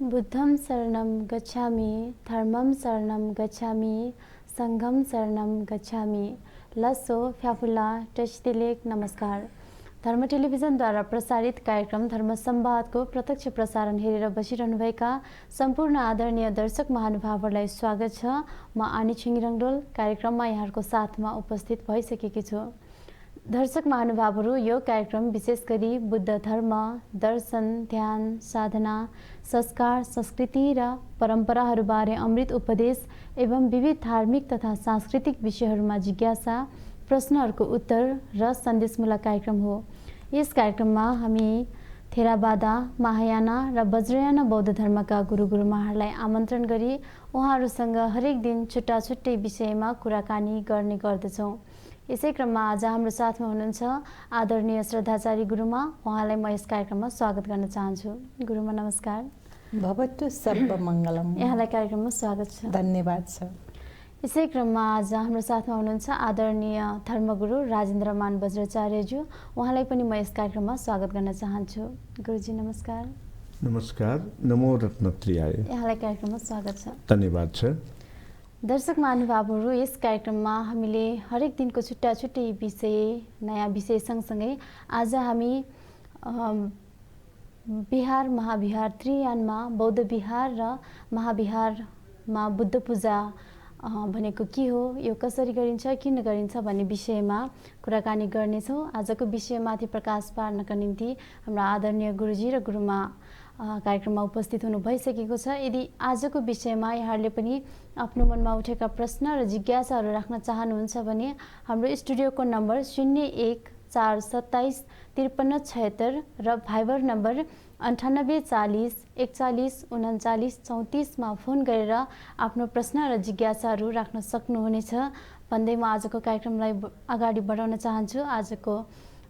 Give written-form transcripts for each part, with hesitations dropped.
बुद्धं शरणं गच्छामि, धर्मं शरणं गच्छामि, संघं शरणं गच्छामि। लसो फ्याफुला टेस्टिलेक नमस्कार। धर्म टेलिभिजनद्वारा प्रसारित कार्यक्रम धर्म संवादको प्रत्यक्ष प्रसारण हेरेर बसिरहनुभएका सम्पूर्ण आदरणीय दर्शक महानुभावहरूलाई स्वागत छ। म आनी छिङरङडोल कार्यक्रममा यहाँहरूको साथमा उपस्थित भइसकेकी छु। दर्शक महानुभावहरू, यो कार्यक्रम विशेष गरी बुद्ध धर्म, दर्शन, ध्यान, साधना, संस्कार, संस्कृति र परम्पराहरूबारे अमृत उपदेश एवं विविध धार्मिक तथा सांस्कृतिक विषयहरूमा जिज्ञासा, प्रश्नहरूको उत्तर र सन्देशमूलक कार्यक्रम हो। यस कार्यक्रममा हामी थेरावादा, महायाना र वज्रयाना बौद्ध धर्मका गुरुमाहरूलाई आमन्त्रण गरी उहाँहरूसँग हरेक दिन छुट्टा छुट्टै विषयमा कुराकानी गर्ने गर्दछौँ। यसै क्रममा आज हाम्रो साथमा हुनुहुन्छ आदरणीय श्रद्धाचार्य गुरुमा। उहाँलाई म यस कार्यक्रममा स्वागत गर्न चाहन्छु। गुरुमा नमस्कार। भवतु सर्व मङ्गलम। यहाँलाई कार्यक्रममा स्वागत छ। धन्यवाद छ। यसै क्रममा आज हाम्रो साथमा हुनुहुन्छ आदरणीय धर्मगुरु राजेन्द्रमान वज्राचार्यज्यू। उहाँलाई पनि म यस कार्यक्रममा स्वागत गर्न चाहन्छु। गुरुजी नमस्कार। नमस्कार। नमो रत्नत्रियाय। यहाँलाई कार्यक्रममा स्वागत छ। धन्यवाद छ। दर्शक महानुभावहरू, यस कार्यक्रममा हामीले हरेक दिनको छुट्टा छुट्टै विषय, नयाँ विषय सँगसँगै आज हामी बिहार महाविहार त्रियानमा बौद्ध विहार र महाविहारमा बुद्ध पूजा भनेको के हो, यो कसरी गरिन्छ, किन गरिन्छ भन्ने विषयमा कुराकानी गर्नेछौँ। आजको विषयमाथि प्रकाश पार्नका निम्ति हाम्रो आदरणीय गुरुजी र गुरुमा कार्यक्रममा उपस्थित हुनु भइसकेको छ। यदि आजको विषयमा यहाँहरूले पनि आफ्नो मनमा उठेका प्रश्न र जिज्ञासाहरू राख्न चाहनुहुन्छ भने हाम्रो स्टुडियोको नम्बर 0147275376 र भाइबर नम्बर 9840413934 मा फोन गरेर आफ्नो प्रश्न र जिज्ञासाहरू राख्न सक्नुहुनेछ भन्दै म आजको कार्यक्रमलाई अगाडि बढाउन चाहन्छु। आजको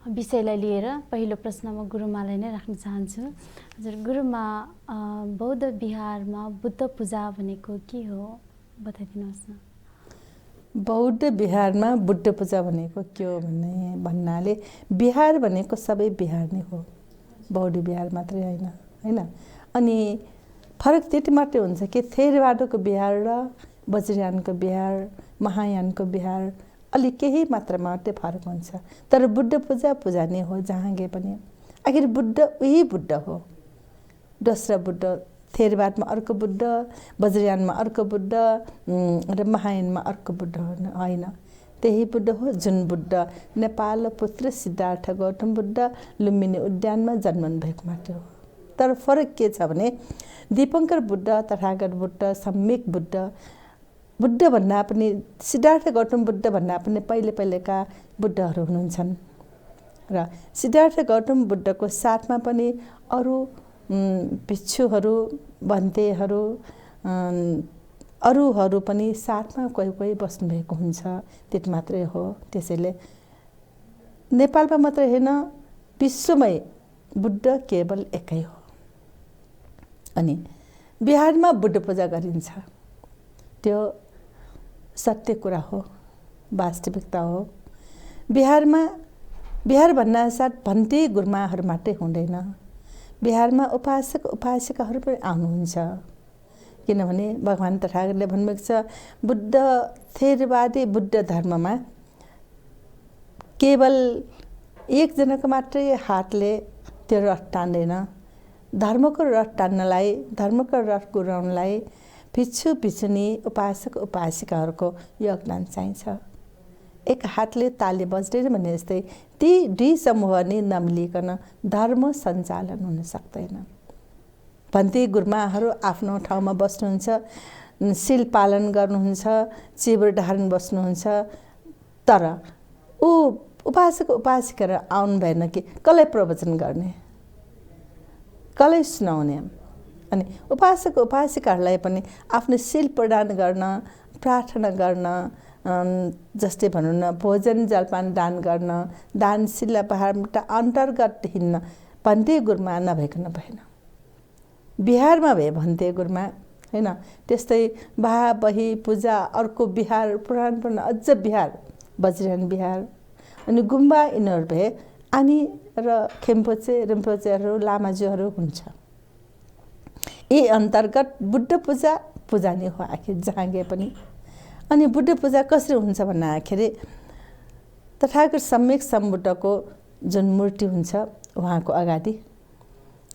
विषयलाई लिएर पहिलो प्रश्न म गुरुमालाई नै राख्न चाहन्छु। हजुर गुरुमा, बौद्ध विहारमा बुद्ध पूजा भनेको के हो बताइदिनुहोस् न। बौद्ध विहारमा बुद्ध पूजा भनेको के हो भन्नाले विहार भनेको सबै विहार नै हो, बौद्ध विहार मात्रै होइन। अनि फरक त्यति मात्रै हुन्छ कि थेरवादको विहार र वज्रयानको विहार, महायानको विहार अलि केही मात्रामा मात्रै फरक हुन्छ। तर बुद्ध पूजा नै हो जहाँ गए पनि। आखिर बुद्ध उही बुद्ध हो। दोस्रो बुद्ध, थेरवादमा अर्को बुद्ध, वज्रयानमा अर्को बुद्ध र महायानमा अर्को बुद्ध होइन। त्यही बुद्ध हो जुन बुद्ध नेपाल पुत्र सिद्धार्थ गौतम बुद्ध लुम्बिनी उद्यानमा जन्मनु भएको मात्र हो। तर फरक के छ भने दीपङ्कर बुद्ध, तथागत बुद्ध, सम्यक बुद्ध भन्दा पनि सिद्धार्थ गौतम बुद्ध भन्दा पनि पहिलेका बुद्धहरू हुनुहुन्छन्। र सिद्धार्थ गौतम बुद्धको साथमा पनि अरू भिक्षुहरू, भन्तेहरू, अरूहरू पनि साथमा कोही बस्नुभएको हुन्छ, त्यति मात्रै हो। त्यसैले नेपालमा मात्रै होइन, विश्वमै बुद्ध केवल एकै हो। अनि बिहारमा बुद्ध पूजा गरिन्छ, त्यो सत्य कुरा हो, वास्तविकता हो। बिहार भन्नासाथ भन्ते गुरुमाहरू मात्रै हुँदैन, बिहारमा उपासक उपासिकाहरू पनि आउनुहुन्छ। किनभने भगवान् तथागतले भन्नुभएको छ बुद्ध थेरवादी बुद्ध धर्ममा केवल एकजनाको मात्रै हातले त्यो रथ टान्दैन। धर्मको रथ टान्नलाई, धर्मको रथ कुदाउनलाई भिक्षु भिक्षुनी, उपासक उपासिकाहरूको योगदान चाहिन्छ। एक हातले ताली बज्दैन भने जस्तै ती दुई समूह नै नमिलिकन धर्म सञ्चालन हुन सक्दैन। भन्ते गुरुमाहरू आफ्नो ठाउँमा बस्नुहुन्छ, शील पालन गर्नुहुन्छ, चिबर धारण बस्नुहुन्छ। तर उपासक उपासिकाहरू आउनु भएन कि कसलाई प्रवचन गर्ने, कसलाई सुनाउने। अनि उपासक उपासिकाहरूलाई पनि आफ्नो शील प्रदान गर्न, प्रार्थना गर्न, जस्तै भनौँ न भोजन जलपान दान गर्न, दानशील बहारबाट अन्तर्गत हिँड्न भन्ते गुरुमा नभइकन भएन। बिहारमा भए भन्ते गुरुमा होइन। त्यस्तै बाहा बही पूजा अर्को बिहार, पुराण अझ बिहार, वज्रयान बिहार। अनि गुम्बा यिनीहरू भए आनी र खेम्पोचे रिम्पोचेहरू लामाज्यूहरू हुन्छ। यी अन्तर्गत बुद्ध पूजा पूजा नै हो आखिर जहाँ गए पनि। अनि बुद्ध पूजा कसरी हुन्छ भन्दाखेरि तथागत सम्यक सम्बुद्धको जुन मूर्ति हुन्छ उहाँको अगाडि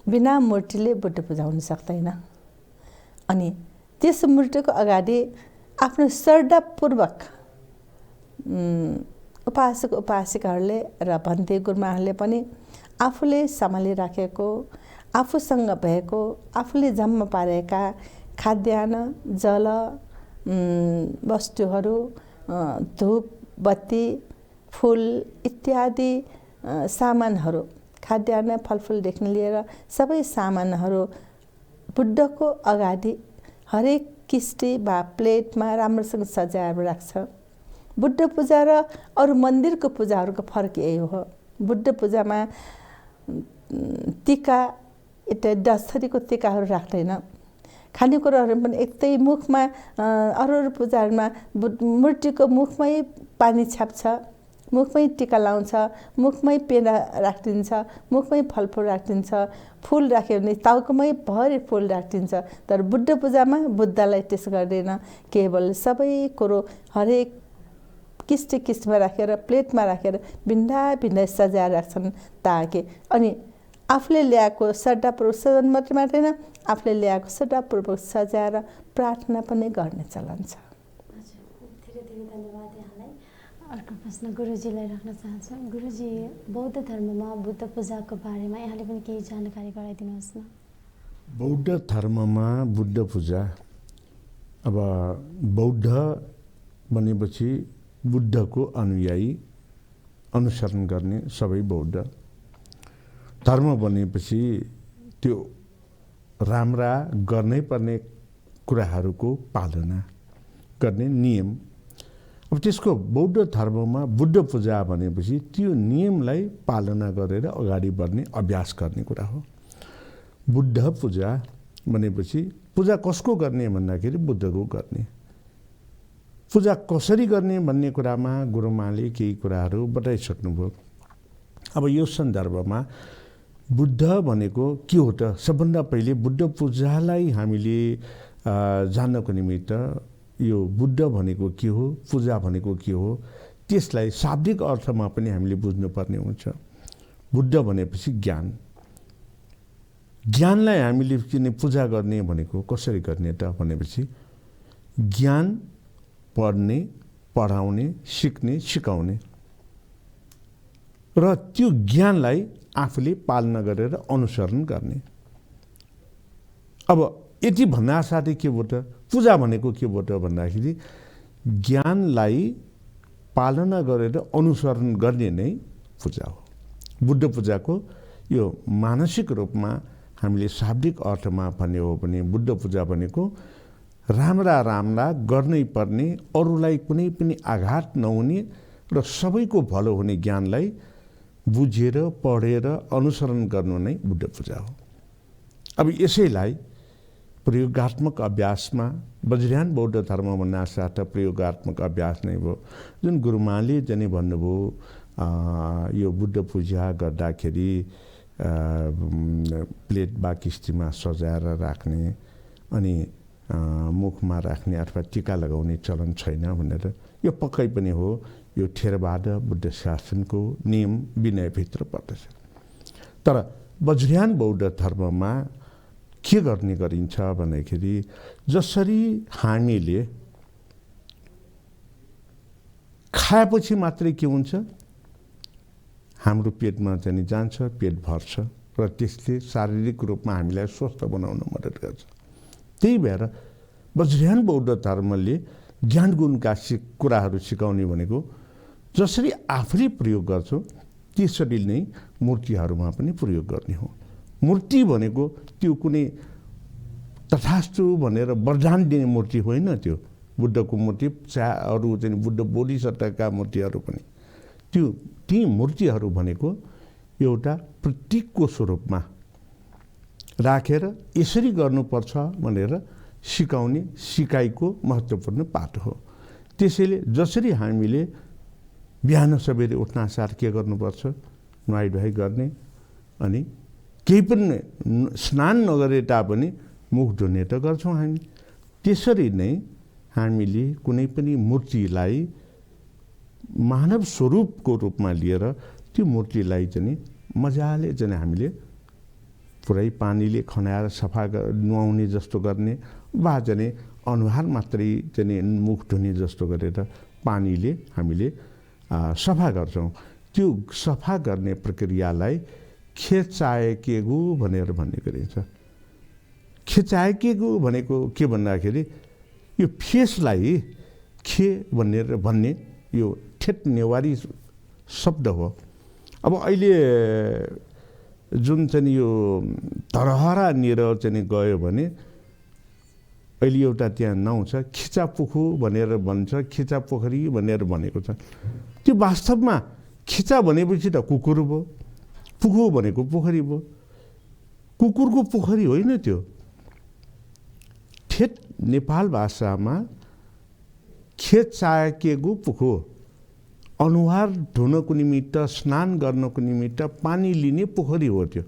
बिना मूर्तिले बुद्ध पूजा हुन सक्दैन। अनि त्यस मूर्तिको अगाडि आफ्नो श्रद्धापूर्वक उपासक उपासिकाहरूले र भन्ते गुरुमाहरूले पनि आफूले सम्हालिराखेको आफूसँग भएको आफूले जम्मा पारेका खाद्यान्न जल वस्तुहरू धूप बत्ती फुल इत्यादि सामानहरू खाद्यान्न फलफुलदेखि लिएर सबै सामानहरू बुद्धको अगाडि हरेक किस्टी वा प्लेटमा राम्रोसँग सजाएर राख्छ। बुद्ध पूजा र अरू मन्दिरको पूजाहरूको फरक यही हो। बुद्ध पूजामा टीका यता 10 थरीको टीकाहरू राख्दैन। खानेकुराहरू पनि यतै मुखमा अरू पूजाहरूमा मूर्तिको मुखमै पानी छाप्छ, मुखमै टीका लाउँछ, मुखमै पेना राखिदिन्छ, मुखमै फलफुल राखिदिन्छ, फुल राख्यो भने टाउकोमै भरि फुल राखिदिन्छ। तर बुद्ध पूजामा बुद्धलाई त्यसो गर्दैन। केवल सबै कुरो हरेक किस्टी किस्टमा राखेर प्लेटमा राखेर भिन्दा भिन्दै सजाएर राख्छन् ताकि अनि आफूले ल्याएको श्रद्धापूर्वक सजन मात्रै होइन आफूले ल्याएको श्रद्धापूर्वक सजाएर प्रार्थना पनि गर्ने चलन छ। धेरै धेरै धन्यवाद यहाँलाई। अर्को प्रश्न गुरुजीलाई राख्न चाहन्छु। गुरुजी, बौद्ध धर्ममा बुद्ध पूजाको बारेमा यहाँले पनि केही जानकारी गराइदिनुहोस् न। बौद्ध धर्ममा बुद्ध पूजा, अब बौद्ध भनेपछि बुद्धको अनुयायी अनुसरण गर्ने सबै बौद्ध। धर्म भनेपछि त्यो राम्रा गर्नै पर्ने कुराहरूको पालना गर्ने नियम। अब त्यसको बौद्ध धर्ममा बुद्ध पूजा भनेपछि त्यो नियमलाई पालना गरेर अगाडि बढ्ने अभ्यास गर्ने कुरा हो। बुद्ध पूजा भनेपछि पूजा कसको गर्ने भन्दाखेरि बुद्धको गर्ने। पूजा कसरी गर्ने भन्ने कुरामा गुरुमाले केही कुराहरू बताइसक्नुभयो। अब यो सन्दर्भमा बुद्ध भनेको के हो त? सबभन्दा पहिले बुद्ध पूजालाई हामीले जान्नको निमित्त यो बुद्ध भनेको के हो, पूजा भनेको के हो, त्यसलाई शाब्दिक अर्थमा पनि हामीले बुझ्नुपर्ने हुन्छ। बुद्ध भनेपछि ज्ञान। ज्ञानलाई हामीले किन पूजा गर्ने भनेको कसरी गर्ने त भनेपछि ज्ञान पढ्ने, पढाउने, सिक्ने, सिकाउने र त्यो ज्ञानलाई आफूले पालना गरेर अनुसरण गर्ने। अब यति भन्दा साथै के भयो त? पूजा भनेको के भयो त भन्दाखेरि ज्ञानलाई पालना गरेर अनुसरण गर्ने नै पूजा हो। बुद्ध पूजाको यो मानसिक रूपमा हामीले शाब्दिक अर्थमा भन्ने हो भने बुद्ध पूजा भनेको राम्रा राम्रा गर्नै पर्ने, अरूलाई कुनै पनि आघात नहुने र सबैको भलो हुने ज्ञानलाई बुझेर पढेर अनुसरण गर्नु नै बुद्ध पूजा हो। अब यसैलाई प्रयोगात्मक अभ्यासमा वज्रयान बौद्ध धर्म भन्नासाथ प्रयोगात्मक अभ्यास नै भयो। जुन गुरुमाले चाहिँ भन्नुभयो यो बुद्ध पूजा गर्दाखेरि प्लेट वा किस्तीमा सजाएर राख्ने अनि मुखमा राख्ने अथवा टीका लगाउने चलन छैन भनेर, यो पक्कै पनि हो। यो थेरवाद बुद्ध शासनको नियम विनयभित्र पर्दछ। तर वज्रयान बौद्ध धर्ममा के गर्ने गरिन्छ भन्दाखेरि जसरी हामीले खाएपछि मात्रै के हुन्छ, हाम्रो पेटमा चाहिँ जान्छ, पेट भर्छ र त्यसले शारीरिक रूपमा हामीलाई स्वस्थ बनाउन मद्दत गर्छ। त्यही भएर वज्रयान बौद्ध धर्मले ज्ञान गुणका कुराहरू सिकाउने भनेको जसरी आफूले प्रयोग गर्छौँ त्यसरी नै मूर्तिहरूमा पनि प्रयोग गर्ने हो। मूर्ति भनेको त्यो कुनै तथास्तु भनेर वरदान दिने मूर्ति होइन। त्यो बुद्धको मूर्ति अरू चाहिँ बुद्ध बोधिसत्वका मूर्तिहरू पनि ती मूर्तिहरू भनेको एउटा प्रतीकको स्वरूपमा राखेर यसरी गर्नुपर्छ भनेर सिकाउने सिकाइको महत्त्वपूर्ण पाठ हो। त्यसैले जसरी हामीले बिहान सबेरै उठ्नासाथ के गर्नुपर्छ, नुहाइ धुवाइ गर्ने अनि केही पनि स्नान नगरे तापनि मुख धुने त गर्छौँ हामी। त्यसरी नै हामीले कुनै पनि मूर्तिलाई मानव स्वरूपको रूपमा लिएर त्यो मूर्तिलाई चाहिँ मजाले चाहिँ हामीले पुरै पानीले खनाएर सफा नुहाउने जस्तो गर्ने वा चाहिँ अनुहार मात्रै चाहिँ मुख धुने जस्तो गरेर पानीले हामीले सफा गर्छौँ। त्यो सफा गर्ने प्रक्रियालाई खेचाएकेगु भनेर भन्ने गरिन्छ। खेचाएकेगु भनेको के भन्दाखेरि यो फेसलाई खे भन्ने यो ठेट नेवारी शब्द हो। अब अहिले जुन चाहिँ यो धरहरानिर चाहिँ गयो भने अहिले एउटा त्यहाँ नाउँ छ खिचापुखु भनेर भन्छ, खिचापोखरी भनेर भनेको छ। त्यो वास्तवमा खिचा भनेपछि त कुकुर भयो, पुखु भनेको पोखरी भयो। कुकुरको पोखरी होइन त्यो। ठेट नेपाल भाषामा खेचाएकेगु पुखु अनुहार धुनको निमित्त, स्नान गर्नको निमित्त पानी लिने पोखरी हो त्यो।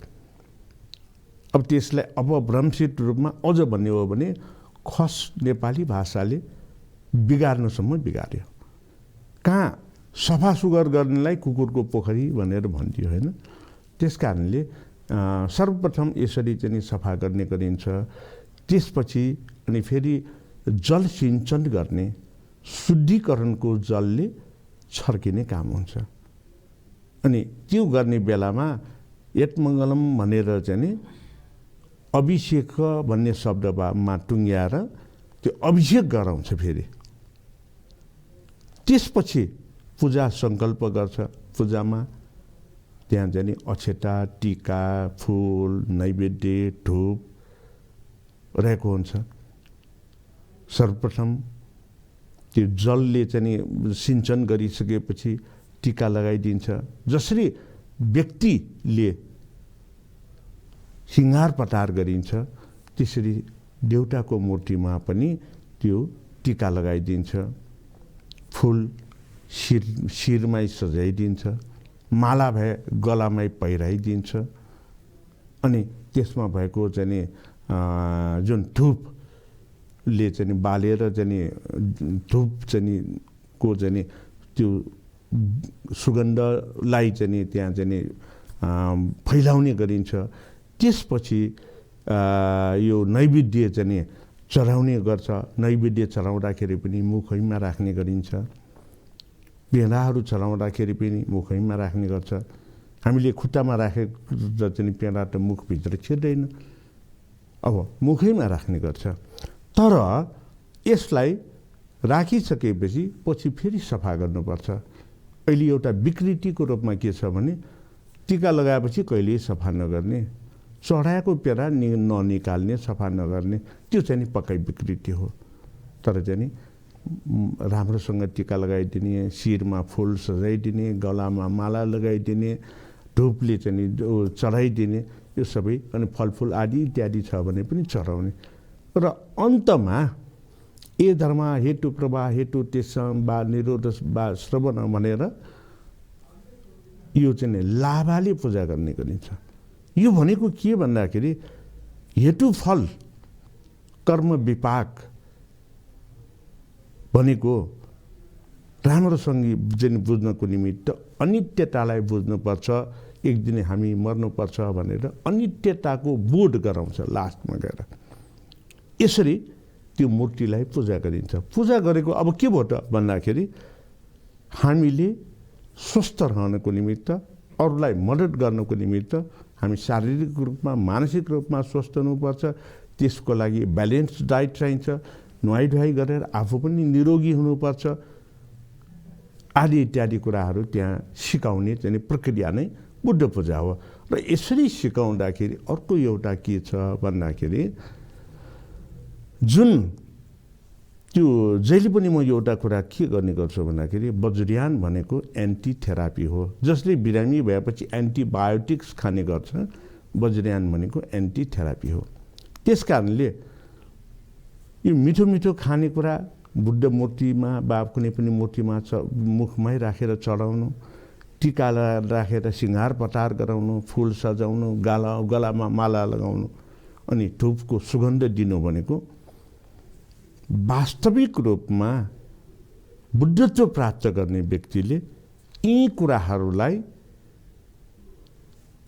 अब त्यसलाई अपभ्रंशित रूपमा अझ भन्ने हो भने खस नेपाली भाषाले बिगार्नुसम्म बिगार्यो। कहाँ सफा सुग्घर गर्नलाई कुकुरको पोखरी भनेर भनिदियो होइन। त्यस कारणले सर्वप्रथम यसरी चाहिँ सफा गर्ने गरिन्छ। त्यसपछि अनि फेरि जल सिञ्चन गर्ने, शुद्धिकरणको जलले छर्किने काम हुन्छ। अनि त्यो गर्ने बेलामा यत्मङ्गलम भनेर चाहिँ अभिषेक भन्ने शब्दमा टुङ्ग्याएर त्यो अभिषेक गराउँछ। फेरि त्यसपछि पूजा सङ्कल्प गर्छ। पूजामा त्यहाँ चाहिँ अक्षता, टीका, फुल, नैवेद्य, धूप रहेको हुन्छ। सर्वप्रथम त्यो जलले चाहिँ सिञ्चन गरिसकेपछि टीका लगाइदिन्छ। जसरी व्यक्तिले सिँगार पटार गरिन्छ त्यसरी देउताको मूर्तिमा पनि त्यो टीका लगाइदिन्छ। फुल शिरमै सजाइदिन्छ, माला भए गलामै पहिराइदिन्छ। अनि त्यसमा भएको चाहिँ जुन धूपले चाहिँ बालेर चाहिँ धूप चाहिँ को चाहिँ त्यो सुगन्धलाई चाहिँ त्यहाँ चाहिँ फैलाउने गरिन्छ। त्यसपछि यो नैवेद्य चाहिँ चढाउने गर्छ। नैवेद्य चढाउँदाखेरि पनि मुखैमा राख्ने गरिन्छ। पेँडाहरू चढाउँदाखेरि पनि मुखैमा राख्ने गर्छ। हामीले खुट्टामा राखेको चाहिँ पेँडा त मुखभित्र छिर्दैन, अब मुखैमा राख्ने गर्छ। तर यसलाई राखिसकेपछि पछि फेरि सफा गर्नुपर्छ। अहिले एउटा विकृतिको रूपमा के छ भने टीका लगाएपछि कहिल्यै सफा नगर्ने, चढाएको पेँडा ननिकाल्ने, सफा नगर्ने, त्यो चाहिँ पक्कै विकृति हो। तर चाहिँ राम्रोसँग टीका लगाइदिने, शिरमा फुल सजाइदिने, गलामा माला लगाइदिने, धूपले चाहिँ चढाइदिने, यो सबै अनि फलफुल आदि इत्यादि छ भने पनि चढाउने। र अन्तमा ए धर्म हेतु प्रभा हेतु तेसम बा निरोध बा श्रवण भनेर यो चाहिँ लाभाले पूजा गर्ने गरिन्छ। यो भनेको के भन्दाखेरि हेतु फल कर्म विपाक भनेको राम्रोसँग चाहिँ बुझ्नको निमित्त अनित्यतालाई बुझ्नुपर्छ। एक दिन हामी मर्नुपर्छ भनेर अनित्यताको बोध गराउँछ लास्टमा गएर। यसरी त्यो मूर्तिलाई पूजा गरिन्छ। पूजा गरेको अब के भयो त भन्दाखेरि हामीले स्वस्थ रहनको निमित्त, अरूलाई मद्दत गर्नको निमित्त हामी शारीरिक रूपमा, मानसिक रूपमा स्वस्थ हुनुपर्छ। त्यसको लागि ब्यालेन्स डाइट चाहिन्छ। नुहाइ धुवाइ गरेर आफू पनि निरोगी हुनुपर्छ आदि इत्यादि कुराहरू त्यहाँ सिकाउने चाहिँ प्रक्रिया नै बुद्ध पूजा हो। र यसरी सिकाउँदाखेरि अर्को एउटा के छ भन्दाखेरि जुन त्यो जहिले पनि म एउटा कुरा के गर्ने गर्छु भन्दाखेरि वज्रयान भनेको एन्टी थेरापी हो। जसले बिरामी भएपछि एन्टिबायोटिक्स खाने गर्छ, वज्रयान भनेको एन्टी थेरापी हो। त्यस कारणले यो मिठो मिठो खानेकुरा बुद्ध मूर्तिमा वा कुनै पनि मूर्तिमा मुखमै राखेर चढाउनु, टीका राखेर सिँगार पटार गराउनु, फुल सजाउनु, गलामा माला लगाउनु, अनि धूपको सुगन्ध दिनु भनेको वास्तविक रूपमा बुद्धत्व प्राप्त गर्ने व्यक्तिले यी कुराहरूलाई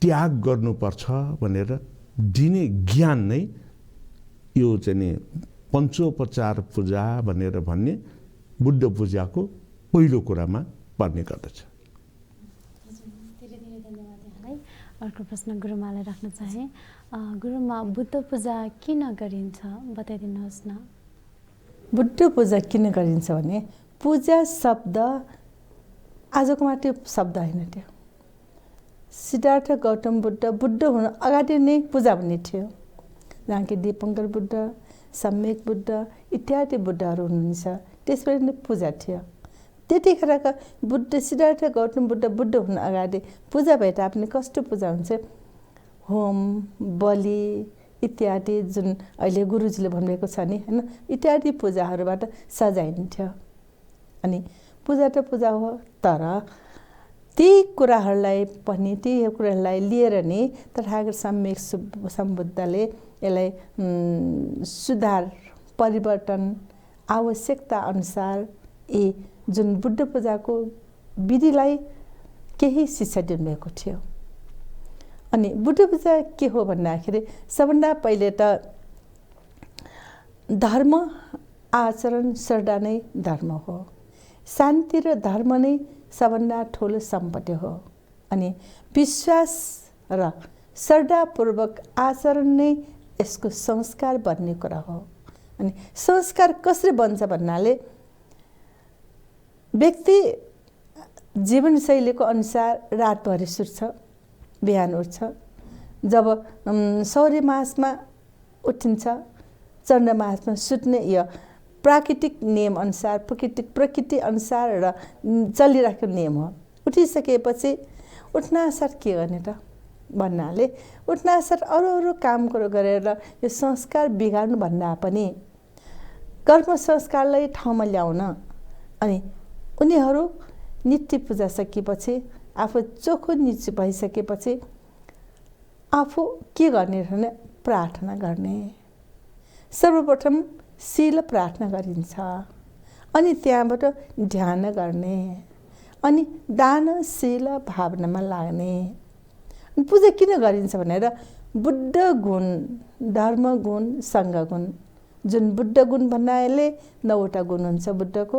त्याग गर्नुपर्छ भनेर दिने ज्ञान नै यो चाहिँ पञ्चोपचार पूजा भनेर भन्ने बुद्ध पूजाको पहिलो कुरामा पर्ने गर्दछ। धेरै धेरै धन्यवाद यहाँलाई। अर्को प्रश्न गुरुमालाई राख्न चाहे। गुरुमा बुद्ध पूजा किन गरिन्छ बताइदिनुहोस् न। बुद्ध पूजा किन गरिन्छ भने पूजा शब्द आजको मात्रै शब्द होइन, त्यो सिद्धार्थ गौतम बुद्ध हुन अगाडि नै पूजा भन्ने थियो। जहाँ कि दीपङ्कर बुद्ध, सम्यक बुद्ध इत्यादि बुद्धहरू हुनुहुन्छ, त्यसबाट नै पूजा थियो। त्यतिखेरका बुद्ध सिद्धार्थ गौतम बुद्ध हुन अगाडि पूजा भए तापनि कस्तो पूजा हुन्छ, होम बलि इत्यादि जुन अहिले गुरुजीले भन्नुभएको छ नि होइन, इत्यादि पूजाहरूबाट सजाइन्थ्यो। अनि पूजा त पूजा हो, तर ती कुराहरूलाई पनि ती कुराहरूलाई लिएर नि तथागत सम्यक सम्बुद्धले यसलाई सुधार परिवर्तन आवश्यकता अनुसार यी जुन बुद्ध पूजाको विधिलाई केही शिक्षा दिनुभएको थियो। अनि बुद्ध पूजा के हो भन्दाखेरि सबभन्दा पहिले त धर्म आचरण श्रद्धा नै धर्म हो। शान्ति र धर्म नै सबभन्दा ठुलो सम्पत्ति हो। अनि विश्वास र श्रद्धापूर्वक आचरण नै यसको संस्कार बन्ने कुरा हो। अनि संस्कार कसरी बन्छ भन्नाले व्यक्ति जीवनशैलीको अनुसार रातभरि सुत्छ, बिहान उठ्छ, जब सौर्य मासमा उठिन्छ, चन्द्र मासमा सुत्ने यो प्राकृतिक नियम अनुसार प्रकृति अनुसार र चलिरहेको नियम हो। उठिसकेपछि उठ्नासाथ के गर्ने त भन्नाले उठ्नासाथ अरू काम कुरो गरेर यो संस्कार बिगार्नु भन्दा पनि कर्म संस्कारलाई ठाउँमा ल्याउन अनि उनीहरू नित्य पूजा सकेपछि आफू चोखो नित्य भइसकेपछि आफू के गर्ने भने प्रार्थना गर्ने। सर्वप्रथम शील प्रार्थना गरिन्छ, अनि त्यहाँबाट ध्यान गर्ने, अनि दानशील भावनामा लाग्ने। पूजा किन गरिन्छ भनेर बुद्ध गुण, धर्म गुण, सङ्घ गुण, जुन बुद्ध गुण भन्नाले 9वटा गुण हुन्छ बुद्धको,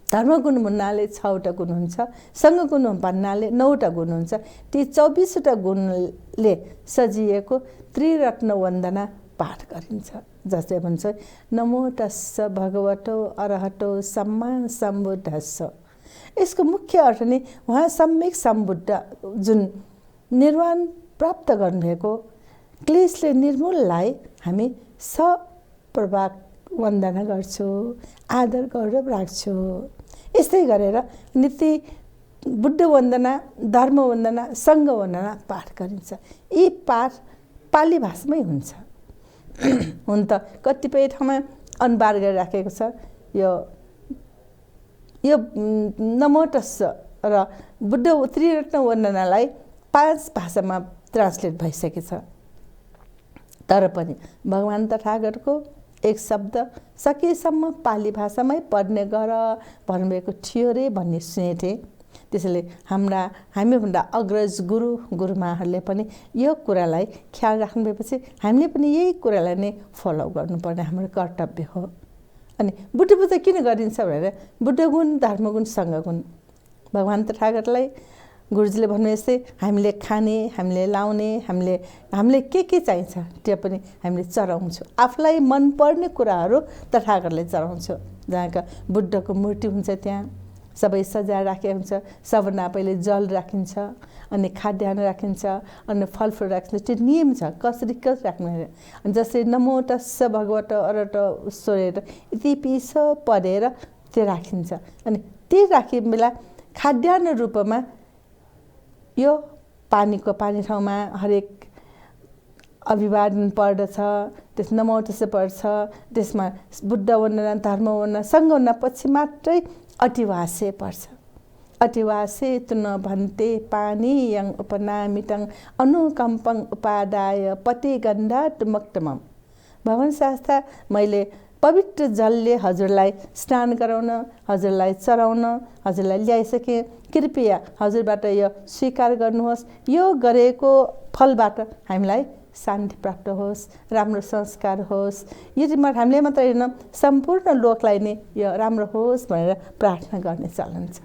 धर्म गुण भन्नाले 6वटा गुण हुन्छ, सङ्घ गुण भन्नाले 9वटा गुण हुन्छ। ती 24वटा गुणले सजिएको त्रिरत्न वन्दना पाठ गरिन्छ, जसले भन्छ नमो तस्स भगवतो अरहतो सम्मा सम्बुद्धस्स। यसको मुख्य अर्थ नै उहाँ सम्यक सम्बुद्ध जुन निर्वाण प्राप्त गर्नुभएको क्लेशले निर्मूललाई हामी सप्रभाव वन्दना गर्छौँ, आदर गौरव राख्छौँ। यस्तै गरेर नित्य बुद्ध वन्दना, धर्म वन्दना, सङ्घ वन्दना पाठ गरिन्छ। यी पाठ पाली भाषामै हुन्छ। हुन त कतिपय ठाउँमा अनुवाद गरिराखेको छ। यो नमो तस्स र बुद्ध त्रिरत्न वन्दनालाई 5 भाषामा ट्रान्सलेट भइसकेछ। तर पनि भगवान् तथागतको एक शब्द सकेसम्म पाली भाषामै पढ्ने गर भन्नुभएको थियो रे भन्ने सुनेको थिएँ। त्यसैले हामीभन्दा अग्रज गुरुमाहरूले पनि यो कुरालाई ख्याल राख्नुभएपछि हामीले पनि यही कुरालाई नै फलो गर्नुपर्ने हाम्रो कर्तव्य हो। अनि बुद्ध पूजा किन गरिन्छ भनेर बुद्ध गुण, धर्म गुण, सङ्घ गुण भगवान् तथागतलाई गुरुजीले भन्नु यस्तै हामीले खाने, हामीले लाउने, हामीले के चाहिन्छ त्यो पनि हामीले चढाउँछौँ। आफूलाई मनपर्ने कुराहरू तथागतलाई चढाउँछौँ। जहाँका बुद्धको मूर्ति हुन्छ त्यहाँ सबै सजाएर राखेको हुन्छ। सबभन्दा पहिले जल राखिन्छ, अनि खाद्यान्न राखिन्छ, अनि फलफुल राखिन्छ। त्यो नियम छ कसरी राख्नु। अनि जसरी नमो तस्स भगवत अरहतो स्वरेर यति पिस पढेर त्यो राखिन्छ। अनि त्यो राखे बेला खाद्यान्न रूपमा यो पानी ठाउँमा हरेक अभिवादन पर्दछ, त्यस नमो तस्स पर्छ, त्यसमा बुद्ध वन्दना, धर्म वन्दना, सङ्घ वन्दना पछि मात्रै अतिवास्य पर्छ। अतिवासेत न भन्ते पानीयं उपनामितं अनुकम्पं उपादाय पतिगन्धात् मुक्तमम्। भवन शास्त्र मैले पवित्र जलले हजुरलाई स्नान गराउन, हजुरलाई चराउन, हजुरलाई ल्याइसकेँ। कृपया हजुरबाट यो स्वीकार गर्नुहोस्। यो गरेको फलबाट हामीलाई शान्ति प्राप्त होस्, राम्रो संस्कार होस्। यदि हामीले मात्र होइन, सम्पूर्ण लोकलाई नै यो राम्रो होस् भनेर प्रार्थना गर्ने चलन छ।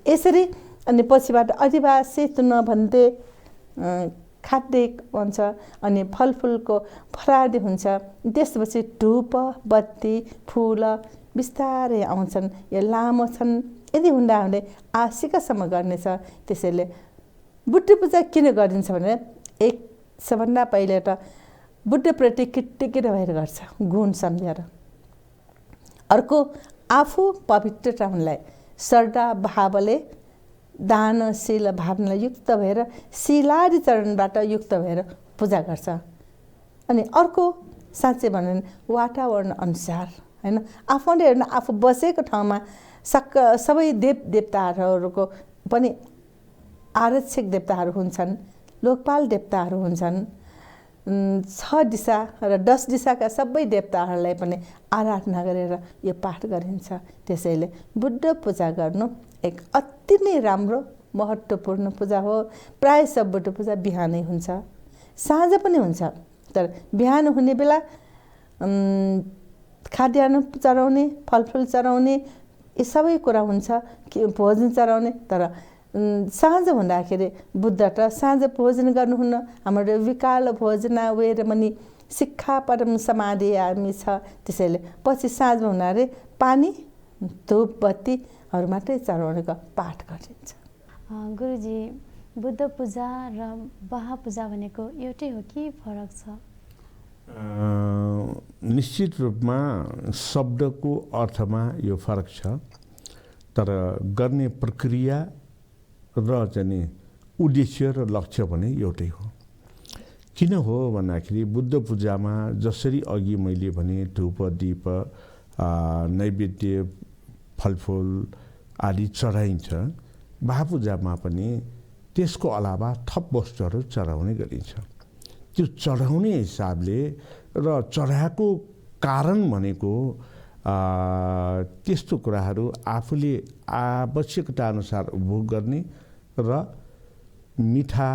यसरी अनि पछिबाट अधिवासित नभन्ते खाद्य हुन्छ अनि फलफुलको फरादी हुन्छ। त्यसपछि धूप बत्ती फुल बिस्तारै आउँछन्, यो लामो छन्। यदि हुँदा हुँदै आशिकासम्म गर्नेछ। त्यसैले बुद्ध पूजा किन गरिन्छ भने एक सबभन्दा पहिले त बुद्धप्रति कृतज्ञ भएर गर्छ, गुण सम्झेर। अर्को आफू पवित्रता हुनलाई श्रद्धा भावले दानशील भावनालाई युक्त भएर शिलादि चरणबाट युक्त भएर पूजा गर्छ। अनि अर्को साँच्चै भन्यो भने वातावरण अनुसार होइन, आफूले हेर्नु आफू बसेको ठाउँमा सबै देव देवताहरूको पनि आरक्षक देवताहरू हुन्छन्, लोकपाल देवताहरू हुन्छन्। 6 दिशा र 10 दिशाका सबै देवताहरूलाई पनि आराधना गरेर यो पाठ गरिन्छ। त्यसैले बुद्ध पूजा गर्नु एक अति नै राम्रो महत्त्वपूर्ण पूजा हो। प्राय सब बुद्ध पूजा बिहानै हुन्छ, साँझ पनि हुन्छ। तर बिहान हुने बेला खाद्यान्न चढाउने, फलफुल चढाउने, यी सबै कुरा हुन्छ कि भोजन चढाउने। तर साँझ हुँदाखेरि बुद्ध त साँझ भोजन गर्नुहुन्न। हाम्रो विकाल भोजना वेरमणि शिक्षा परम समाधियामी छ। त्यसैले पछि साँझमा हुनाले पानी धूप बत्तीहरू मात्रै चढाउनेको पाठ गरिन्छ। गुरुजी, बुद्ध पूजा र महापूजा भनेको एउटै हो कि फरक छ? निश्चित रूपमा शब्दको अर्थमा यो फरक छ, तर गर्ने प्रक्रिया र चाहिँ उद्देश्य र लक्ष्य भने एउटै हो। किन हो भन्दाखेरि बुद्ध पूजामा जसरी अघि मैले भने धूप दीप नैवेद्य फलफुल आदि चढाइन्छ, महापूजामा पनि त्यसको अलावा थप वस्तुहरू चढाउने गरिन्छ। त्यो चढाउने हिसाबले र चढाएको कारण भनेको त्यस्तो कुराहरू आफूले आवश्यकता अनुसार उपभोग गर्ने र मिठा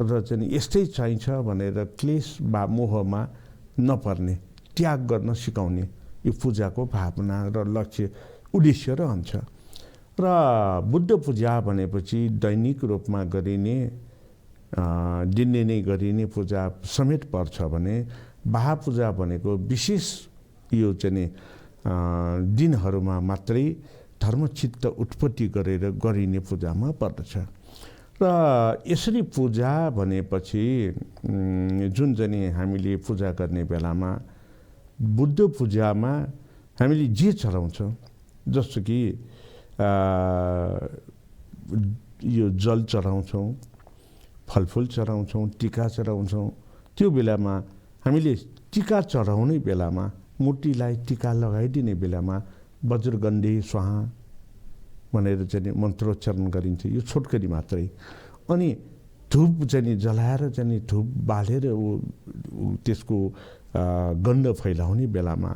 र चाहिँ यस्तै चाहिन्छ भनेर क्लेश वा मोहमा नपर्ने, त्याग गर्न सिकाउने यो पूजाको भावना र लक्ष्य उद्देश्य रहन्छ। र बुद्ध पूजा भनेपछि दैनिक रूपमा गरिने दिनदिनै गरिने पूजा समेत पर्छ भने महापूजा भनेको विशेष यो चाहिँ दिनहरूमा मात्रै धर्मचित्त उत्पत्ति गरेर गरिने पूजामा पर्दछ। र यसरी पूजा भनेपछि जुन चाहिँ हामीले पूजा गर्ने बेलामा बुद्ध पूजामा हामीले जे चढाउँछौँ, जस्तो कि यो जल चढाउँछौँ, फलफुल चढाउँछौँ, टीका चढाउँछौँ। त्यो बेलामा हामीले टीका चढाउने बेलामा मूर्तिलाई टीका लगाइदिने बेलामा वज्रगन्धे स्वाहा भनेर चाहिँ मन्त्रोच्चारण गरिन्छ। यो छोटकरी मात्रै। अनि धूप चाहिँ जलाएर चाहिँ धूप बालेर त्यसको गन्ध फैलाउने बेलामा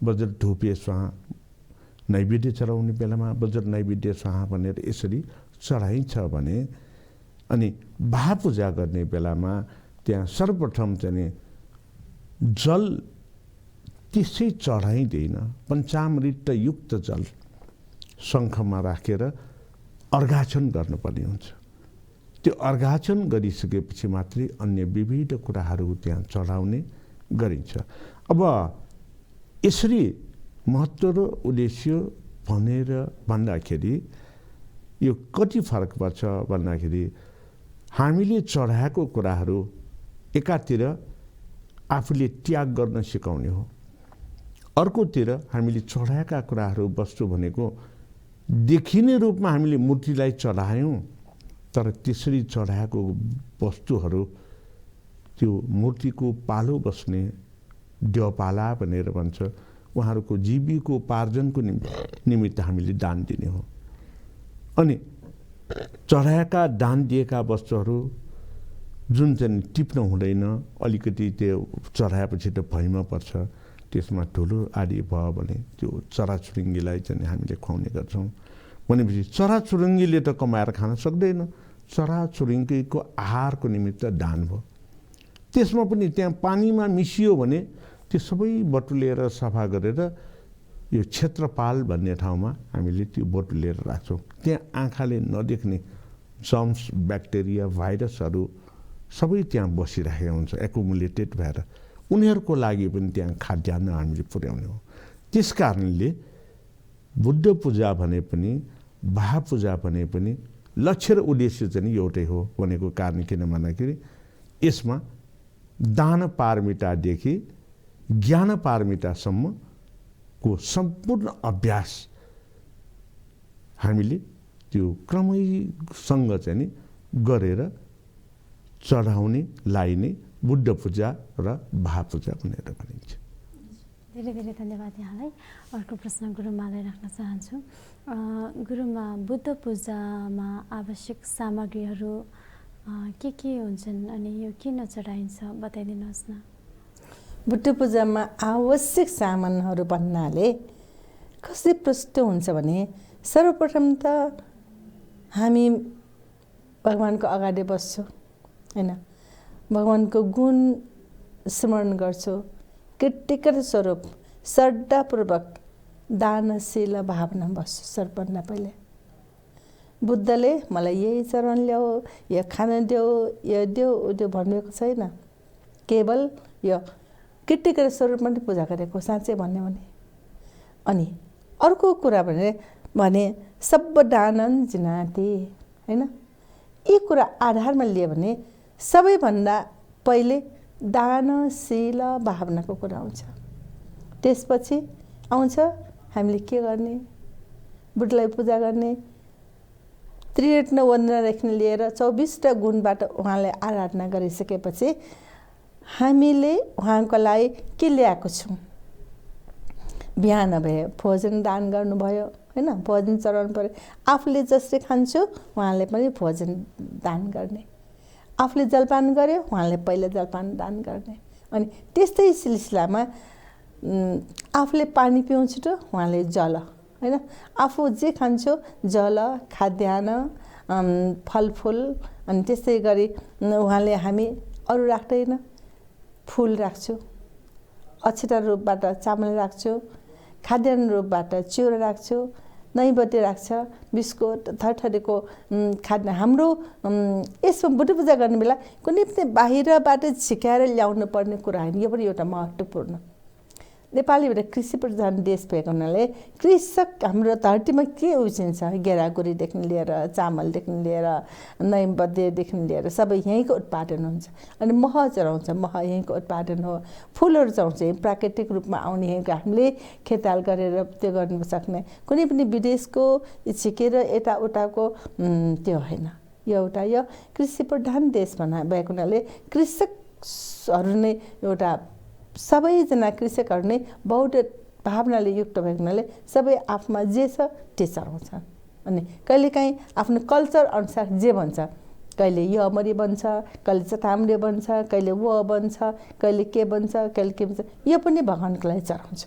वज्र धूपे स्वाहा, नैवेद्य चढाउने बेलामा वज्र नैवेद्य स्वाहा भनेर यसरी चढाइन्छ भने, अनि महापूजा गर्ने बेलामा त्यहाँ सर्वप्रथम चाहिँ जल त्यसै चढाइँदैन, पञ्चामृत युक्त जल शङ्खमा राखेर अर्घाचन गर्नुपर्ने हुन्छ। त्यो अर्घाचन गरिसकेपछि मात्रै अन्य विविध कुराहरू त्यहाँ चढाउने गरिन्छ। अब यसरी महत्त्व र उद्देश्य भनेर भन्दाखेरि यो कति फरक पर्छ भन्दाखेरि हामीले चढाएको कुराहरू एकातिर आफूले त्याग गर्न सिकाउने हो, अर्कोतिर हामीले चढाएका कुराहरू वस्तु भनेको देखिने रूपमा हामीले मूर्तिलाई चढायौँ, तर त्यसरी चढाएको वस्तुहरू त्यो मूर्तिको पालो बस्ने देवपाला भनेर भन्छ, उहाँहरूको जीविकोपार्जनको निमित्त हामीले दान दिने हो। अनि चढाएका दान दिएका वस्तुहरू जुन चाहिँ टिप्न हुँदैन, अलिकति त्यो चढाएपछि त भैँमा पर्छ, त्यसमा ठुलो आदि भयो भने त्यो चराचुरुङ्गीलाई चाहिँ हामीले खुवाउने गर्छौँ। भनेपछि चराचुरुङ्गीले त कमाएर खान सक्दैन, चराचुरुङ्गीको आहारको निमित्त दान भयो। त्यसमा पनि त्यहाँ पानीमा मिसियो भने त्यो सबै बटुलेर सफा गरेर यो क्षेत्रपाल भन्ने ठाउँमा हामीले त्यो बटुलेर राख्छौँ। त्यहाँ आँखाले नदेख्ने जम्स, ब्याक्टेरिया, भाइरसहरू सबै त्यहाँ बसिरहेको हुन्छ एकुमुलेटेड भएर। उनीहरूको लागि पनि त्यहाँ खाद्यान्न हामीले पुर्याउने हो। त्यस कारणले बुद्ध पूजा भने पनि, महापूजा भने पनि लक्ष्य र उद्देश्य चाहिँ एउटै हो भनेको कारण किन भन्दाखेरि यसमा दान पारमितादेखि ज्ञान पारमितासम्मको सम्पूर्ण अभ्यास हामीले त्यो क्रमैसँग चाहिँ नि गरेर चढाउने, लाइने बुद्ध पूजा र महापूजा भनेर भनिन्छ। धेरै धेरै धन्यवाद यहाँलाई। अर्को प्रश्न गुरुमालाई राख्न चाहन्छु। गुरुमा, बुद्ध पूजामा आवश्यक सामग्रीहरू के हुन्छन् अनि यो किन चढाइन्छ बताइदिनुहोस् न। बुद्ध पूजामा आवश्यक सामानहरू भन्नाले कसरी प्रस्तुत हुन्छ भने सर्वप्रथम त हामी भगवानको अगाडि बस्छौँ हैन, भगवानको गुण स्मरण गर्छौँ, कृतज्ञता स्वरूप श्रद्धापूर्वक दानशील भावना बस्छु। सबभन्दा पहिले बुद्धले मलाई यही चरण ल्याऊ, यो खान देऊ, यो देऊ, उ देऊ भन्एको छैन। केवल यो कृतज्ञता स्वरूप मात्रै पूजा गरेको साँच्चै भन्यो भने। अनि अर्को कुरा भने सब दानन जिनाति हैन, यी कुरा आधारमा लियो भने सबैभन्दा पहिले दानशील भावनाको कुरा आउँछ। त्यसपछि आउँछ हामीले के गर्ने, बुद्धलाई पूजा गर्ने, त्रिरत्न वन्दनादेखि लिएर 24टा गुणबाट उहाँलाई आराधना गरिसकेपछि हामीले उहाँको लागि के ल्याएको छौँ। बिहान भए भोजन दान गर्नुभयो हैन, भोजन चढाउनु पर्यो। आफूले जसले खान्छु उहाँले पनि भोजन दान गर्ने, आफूले जलपान गर्यो उहाँले पहिला जलपान दान गर्ने। अनि त्यस्तै सिलसिलामा आफूले पानी पिउँछु त उहाँले जल हैन, आफू जे खान्छु जल, खाद्यान्न, फलफुल, अनि त्यस्तै गरी उहाँले हामी अरू राख्दैन, फुल राख्छु, अक्षता रूपबाट चामल राख्छु, खाद्यान्न रूपबाट चिउरा राख्छु, नैवेद्य राख्छ, बिस्कुट, थरथरीको खाद्य। हाम्रो यसमा बुद्ध पूजा गर्ने बेला कुनै पनि बाहिरबाट झिकाएर ल्याउनु पर्ने कुरा होइन। यो पनि एउटा महत्त्वपूर्ण। नेपाली एउटा कृषि प्रधान देश भएको हुनाले कृषक हाम्रो धरतीमा के उब्जिन्छ, गेडागुडीदेखि लिएर चामलदेखि लिएर नैवेद्यदेखि लिएर सबै यहीँको उत्पादन हुन्छ। अनि मह चढाउँछ, मह यहीँको उत्पादन हो। फुलहरू चढाउँछ, प्राकृतिक रूपमा आउने यहीँको, हामीले खेताल गरेर त्यो गर्नु सक्ने, कुनै पनि विदेशको झिकेर यताउताको त्यो होइन। यो एउटा यो कृषि प्रधान देश भएको हुनाले कृषकहरू नै एउटा सबैजना कृषकहरू नै बौद्ध भावनाले युक्त भएको हुनाले सबै आफूमा जे छ त्यो चढाउँछ। अनि कहिलेकाहीँ आफ्नो कल्चर अनुसार जे भन्छ, कहिले यमरी बन्छ, कहिले चताम्रे बन्छ, कहिले व बन्छ, कहिले के बन्छ, कहिले के बन्छ, यो पनि भगवानको लागि चढाउँछ।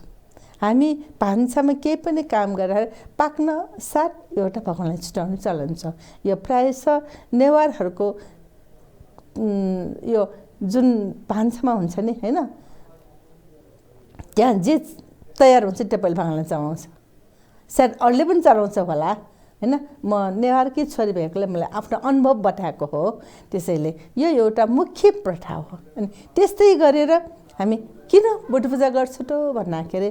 हामी भान्सामा केही पनि काम गरेर पाक्न साथ एउटा भगवानलाई छुट्याउने चलन छ। यो प्रायः नेवारहरूको यो जुन भान्सामा हुन्छ नि हैन, त्यहाँ जे तयार हुन्छ त्यो पहिले भगवानलाई चढाउँछ। सायद अरूले पनि चढाउँछ होला हैन, म नेवारकै छोरी भएकोले मलाई आफ्नो अनुभव बताएको हो। त्यसैले यो एउटा मुख्य प्रथा हो। अनि त्यस्तै गरेर हामी किन बुद्ध पूजा गर्छौँ त भन्दाखेरि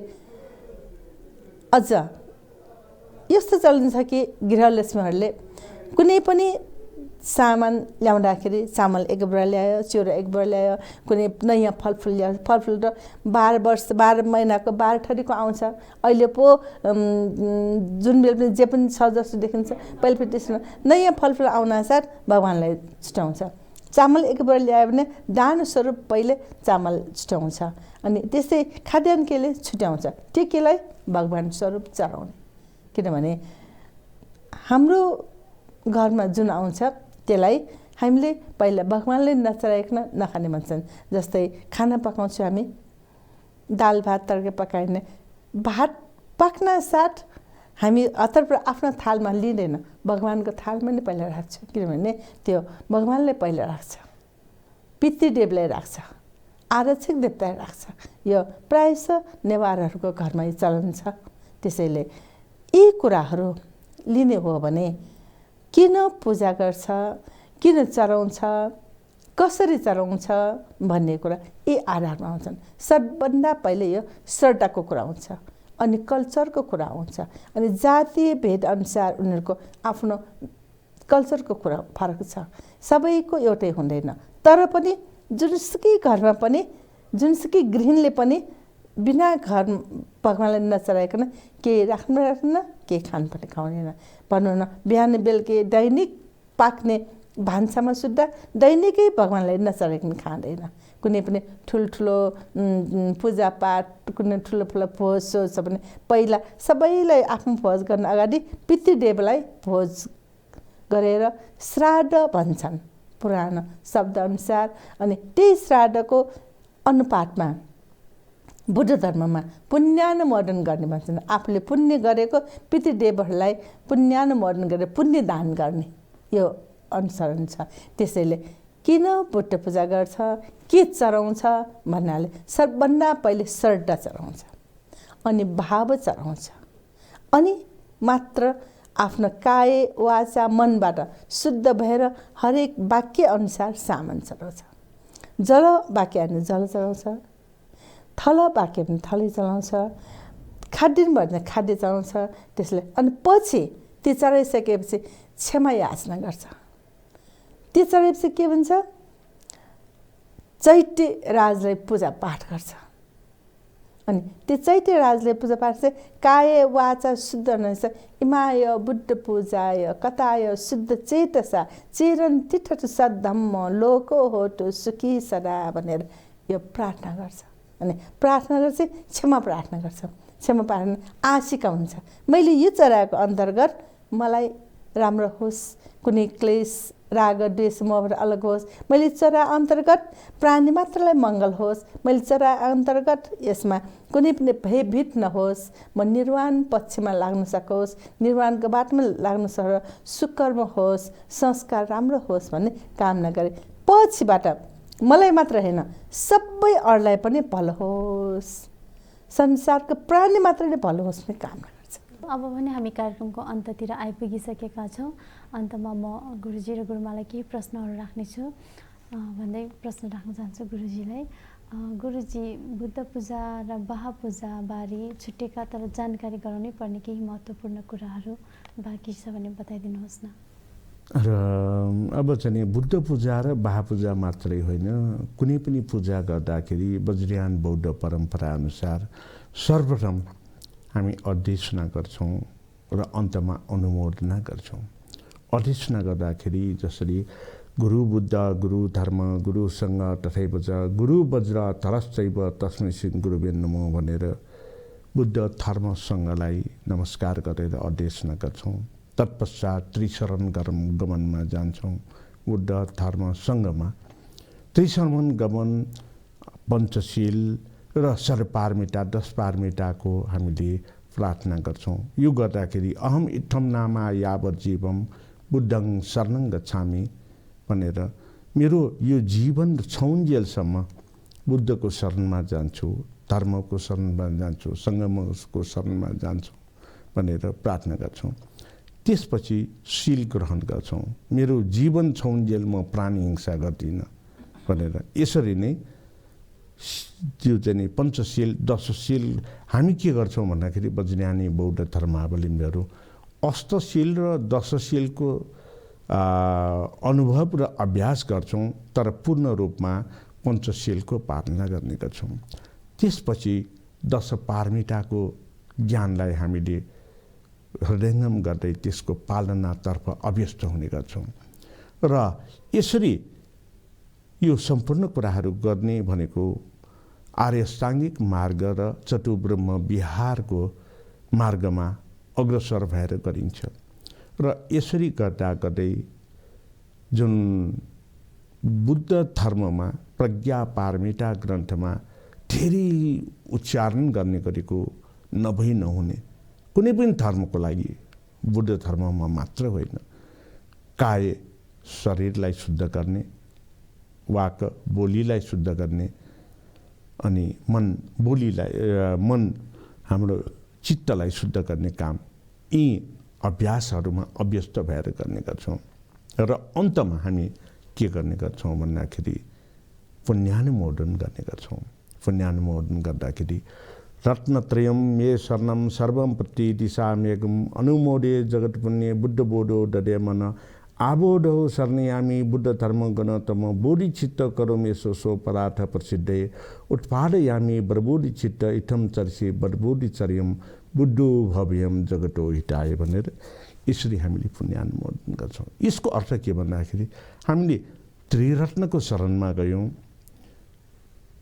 अझ यस्तो चलन छ कि गृहलक्ष्मीहरूले कुनै पनि सामान ल्याउँदाखेरि चामल एक बोरा ल्यायो, चिउरा एक बोरा ल्यायो, कुनै नयाँ फलफुल ल्यायो, फलफुल त 12 महिनाको 12 थरीको आउँछ। अहिले पो जुन बेला पनि जे पनि छ जस्तो देखिन्छ, पहिले फेरि त्यसमा नयाँ फलफुल आउनासाथ भगवानलाई छुट्याउँछ। चामल एक बोरा ल्यायो भने दान स्वरूप पहिले चामल छुट्याउँछ। अनि त्यस्तै खाद्यान्न केले छुट्याउँछ, त्यो केलाई भगवान स्वरूप चढाउने। किनभने हाम्रो घरमा जुन आउँछ त्यसलाई हामीले पहिला भगवानले नचढाइकन नखाने भन्छन्। जस्तै खाना पकाउँछौँ हामी, दाल भात तरकारी पकाइने, भात पाक्न साथ हामी अतर्फ आफ्नो थालमा लिँदैन, भगवानको थालमा नै पहिला राख्छौँ। किनभने त्यो भगवानले पहिला राख्छ, पितृदेवलाई राख्छ, आरक्षक देवतालाई राख्छ। यो प्रायः नेवारहरूको घरमा यो चलन छ। त्यसैले यी कुराहरू लिने हो भने किन पूजा गर्छ, किन चढाउँछ, कसरी चढाउँछ भन्ने कुरा यी आधारमा आउँछन्। सबभन्दा पहिले यो श्रद्धाको कुरा आउँछ, अनि कल्चरको कुरा आउँछ, अनि जातीय भेदअनुसार उनीहरूको आफ्नो कल्चरको कुरा फरक छ। सबैको एउटै हुँदैन। तर पनि जुनसुकै घरमा पनि जुनसुकै गृहिणीले पनि बिना घर भगवानलाई नचढाइकन केही राख्दैन, केही खान पनि खाउँदैन। भनौँ न बिहान बेलुकी दैनिक पाक्ने भान्सामा सुत्दा दैनिकै भगवानलाई नचढाइकन खाँदैन। कुनै पनि ठुल्ठुलो पूजापाठ, कुनै ठुलो ठुलो भोज सोज छ भने पहिला सबैलाई आफ्नो भोज गर्न अगाडि पितृदेवलाई भोज गरेर श्राद्ध भन्छन् पुरानो शब्दअनुसार। अनि त्यही श्राद्धको अनुपातमा बुद्ध धर्ममा पुण्यानुमोदन गर्ने भन्छन्। आफूले पुण्य गरेको पितृदेवहरूलाई पुण्यानुमोदन गरेर पुण्य दान गर्ने यो अनुसरण छ। त्यसैले किन बुद्ध पूजा गर्छ, के चढाउँछ भन्नाले सबभन्दा पहिले श्रद्धा चढाउँछ, अनि भाव चढाउँछ, अनि मात्र आफ्नो काय वाचा मनबाट शुद्ध भएर हरेक वाक्य अनुसार सामान चढाउँछ। जल वाक्य भने जल चढाउँछ, थल वाक्य भने थलै चढाउँछ, खाद्य भने खाद्य चढाउँछ। त्यसले अनि पछि त्यो चढाइसकेपछि क्षमा याचना गर्छ। त्यो चढाएपछि के भन्छ, चैत्य राजलाई पूजा पाठ गर्छ। अनि त्यो चैत्य राजले पूजा पाठ चाहिँ काय वाचा शुद्ध हुनुहुन्छ। इमाय बुद्ध पूजाय कथाय शुद्ध चेतसा चिरन तिठट सद्धम्म लोको होटु सुखी सदा भनेर यो प्रार्थना गर्छ। अनि प्रार्थना गर्छ, क्षमा प्रार्थना गर्छ। क्षमा प्रार्थना आशिका हुन्छ, मैले यो चढाएको अन्तर्गत मलाई राम्रो होस्, कुनै क्लेश राग द्वेष मोहबाट अलग होस्। मैले चरा अन्तर्गत प्राणी मात्रलाई मङ्गल होस्। मैले चरा अन्तर्गत यसमा कुनै पनि भयभीत नहोस्। म निर्वाण पक्षमा लाग्न सकोस्, निर्वाणको बाटोमा लाग्न सकोस्, सुकर्म होस्, संस्कार राम्रो होस् भन्ने कामना गरे। पछिबाट मलाई मात्र होइन, सबै अरूलाई पनि भलो होस्, संसारको प्राणी मात्रले भलो होस् भन्ने कामना गर्छ। अब भने हामी कार्यक्रमको अन्ततिर आइपुगिसकेका छौँ। अन्तमा म गुरुजी र गुरुमालाई केही प्रश्नहरू राख्नेछु भन्दै प्रश्न राख्न चाहन्छु गुरुजीलाई। गुरुजी, बुद्ध पूजा र बाहा पूजा बारे छुटेका तर जानकारी गराउनै पर्ने केही महत्त्वपूर्ण कुराहरू बाँकी छ भने बताइदिनुहोस् न। र अब चाहिँ बुद्ध पूजा र बाहा पूजा मात्रै होइन, कुनै पनि पूजा गर्दाखेरि वज्रयान बौद्ध परम्परा अनुसार सर्वप्रथम हामी अध्यक्षना गर्छौँ र अन्तमा अनुमोदना गर्छौँ। अध्यक्षना गर्दाखेरि जसरी गुरु बुद्ध, गुरु धर्म, गुरु सङ्घ तथैव च गुरु वज्र धरश्चैव तस्मै श्री गुरुवे नमो भनेर बुद्ध धर्म सङ्घलाई नमस्कार गरेर अध्यक्षना गर्छौँ। तत्पश्चात त्रिशरण गमनमा जान्छौँ। बुद्ध धर्म सङ्घमा त्रिशरण गमन, पञ्चशील र सर्वपारमिता 10 पारमिताको हामीले प्रार्थना गर्छौँ। यो गर्दाखेरि अहम इत्थम नामा यावत जीवम बुद्धं शरणं गच्छामि भनेर मेरो यो जीवन छौन्जेलसम्म बुद्धको शरणमा जान्छु, धर्मको शरणमा जान्छु, सङ्गमको शरणमा जान्छु भनेर प्रार्थना गर्छौँ। त्यसपछि शील ग्रहण गर्छौँ। मेरो जीवन छौन्जेल म प्राणी हिंसा गर्दिनँ भनेर यसरी नै त्यो चाहिँ पञ्चशील 10 शील हामी के गर्छौँ भन्दाखेरि वज्रयानी बौद्ध धर्मावलम्बीहरू अष्टशील र 10 शीलको अनुभव र अभ्यास गर्छौँ, तर पूर्ण रूपमा पञ्चशीलको पालना गर्ने गर्छौँ। त्यसपछि 10 पारमिताको ज्ञानलाई हामीले हृदयङ्गम गर्दै त्यसको पालनातर्फ अभ्यस्त हुने गर्छौँ। र यसरी यो सम्पूर्ण कुराहरू गर्ने भनेको आर्य अष्टाङ्गिक मार्ग र चतुर्ब्रह्म विहारको मार्गमा अग्रसर भएर गरिन्छ। र यसरी गर्दा गर्दै जुन बुद्ध धर्ममा प्रज्ञा पारमिता ग्रन्थमा धेरै उच्चारण गर्ने गरेको नभई नहुने कुनै पनि धर्मको लागि बुद्ध धर्ममा मात्र होइन, काय शरीरलाई शुद्ध गर्ने, वाक बोलीलाई शुद्ध गर्ने, अनि मन हाम्रो चित्तलाई शुद्ध गर्ने काम यी अभ्यासहरूमा अभ्यस्त भएर गर्ने गर्छौँ। र अन्तमा हामी के गर्ने गर्छौँ भन्दाखेरि पुण्यानुमोदन गर्ने गर्छौँ। पुण्यानुमोदन गर्दाखेरि रत्नत्रयम मे शरणम सर्वम प्रति दिशामेकम अनुमोदे जगत पुण्य बुद्ध बोधो ददे मन आबोधो शरणयामी बुद्ध धर्म गणतम बोधि चित्त करोमे सो परार्थ प्रसिद्धे उत्पादयामी बरबोधि चित्त इथम चर्से बरबोधि चर्यम बुद्धो भव्यम जगतो हिताय भनेर यसरी हामीले पुण्यानुमोदन गर्छौँ। यसको अर्थ के भन्दाखेरि हामीले त्रिरत्नको शरणमा गयौँ,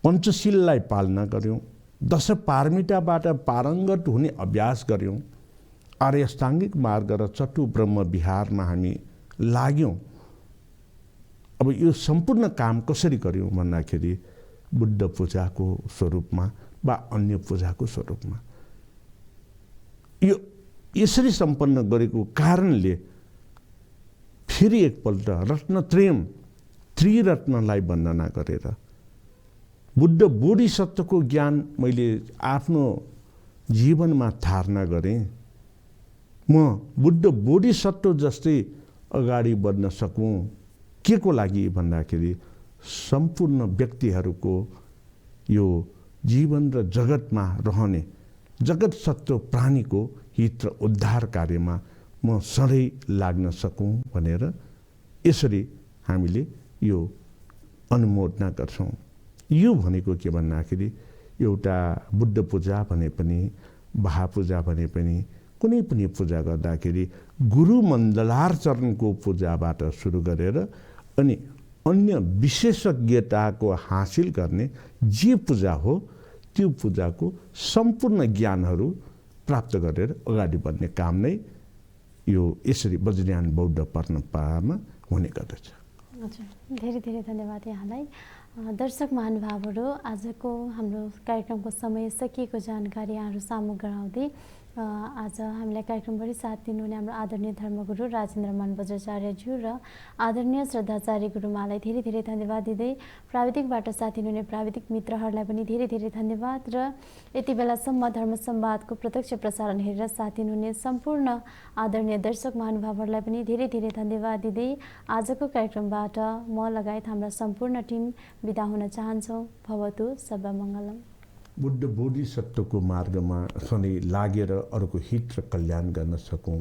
पञ्चशीललाई पालना गऱ्यौँ, दश पारमिताबाट पारङ्गत हुने अभ्यास गऱ्यौँ, आर्याष्टाङ्गिक मार्ग र चतु ब्रह्म विहारमा हामी लाग्यौँ। अब यो सम्पूर्ण काम कसरी गऱ्यौँ भन्दाखेरि बुद्ध पूजाको स्वरूपमा वा अन्य पूजाको स्वरूपमा यो यसरी सम्पन्न गरेको कारणले फेरि एकपल्ट रत्नत्रयम त्रिरत्नलाई वन्दना गरेर बुद्ध बोधिसत्वको ज्ञान मैले आफ्नो जीवनमा धारणा गरेँ। म बुद्ध बोधिसत्व जस्तै अगाडि बढ्न सकूँ के को लागि भन्दाखेरि सम्पूर्ण व्यक्तिहरूको यो जीवन र जगतमा रहने जगत सत्व प्राणीको हित र उद्धार कार्यमा म सधैँ लाग्न सकूँ भनेर यसरी हामीले यो अनुमोदना गर्छौँ। यो भनेको के भन्दाखेरि एउटा बुद्ध पूजा भने पनि महापूजा भने पनि कुनै पनि पूजा गर्दाखेरि गुरु मण्डलाचरणको पूजाबाट सुरु गरेर अनि अन्य विशेषज्ञताको हासिल गर्ने जे पूजा हो त्यो पूजाको सम्पूर्ण ज्ञानहरू प्राप्त गरेर अगाडि बढ्ने काम नै यो यसरी वज्रयान बौद्ध परम्परामा हुने गर्दछ। हजुर, धेरै धेरै धन्यवाद यहाँलाई। दर्शक महानुभावहरू, आजको हाम्रो कार्यक्रमको समय सकिएको जानकारी यहाँहरू सामु गराउँदै आज हामीलाई कार्यक्रमभरि साथ दिनुहुने हाम्रो आदरणीय धर्मगुरु राजेन्द्र मान बज्राचार्यज्यू र आदरणीय श्रद्धाचार्य गुरुमालाई धेरै धेरै धन्यवाद दिँदै प्राविधिकबाट साथ दिनुहुने प्राविधिक मित्रहरूलाई पनि धेरै धेरै धन्यवाद र यति बेलासम्म धर्म संवादको प्रत्यक्ष प्रसारण हेरेर साथ दिनुहुने सम्पूर्ण आदरणीय दर्शक महानुभावहरूलाई पनि धेरै धेरै धन्यवाद दिँदै आजको कार्यक्रमबाट म लगायत हाम्रा सम्पूर्ण टिम बिदा हुन चाहन्छौँ। भवतु सर्वमङ्गलम। बुद्ध बोधिसत्वको मार्गमा सधैँ लागेर अरूको हित र कल्याण गर्न सकौँ।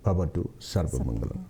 भवतु सर्वमङ्गलम।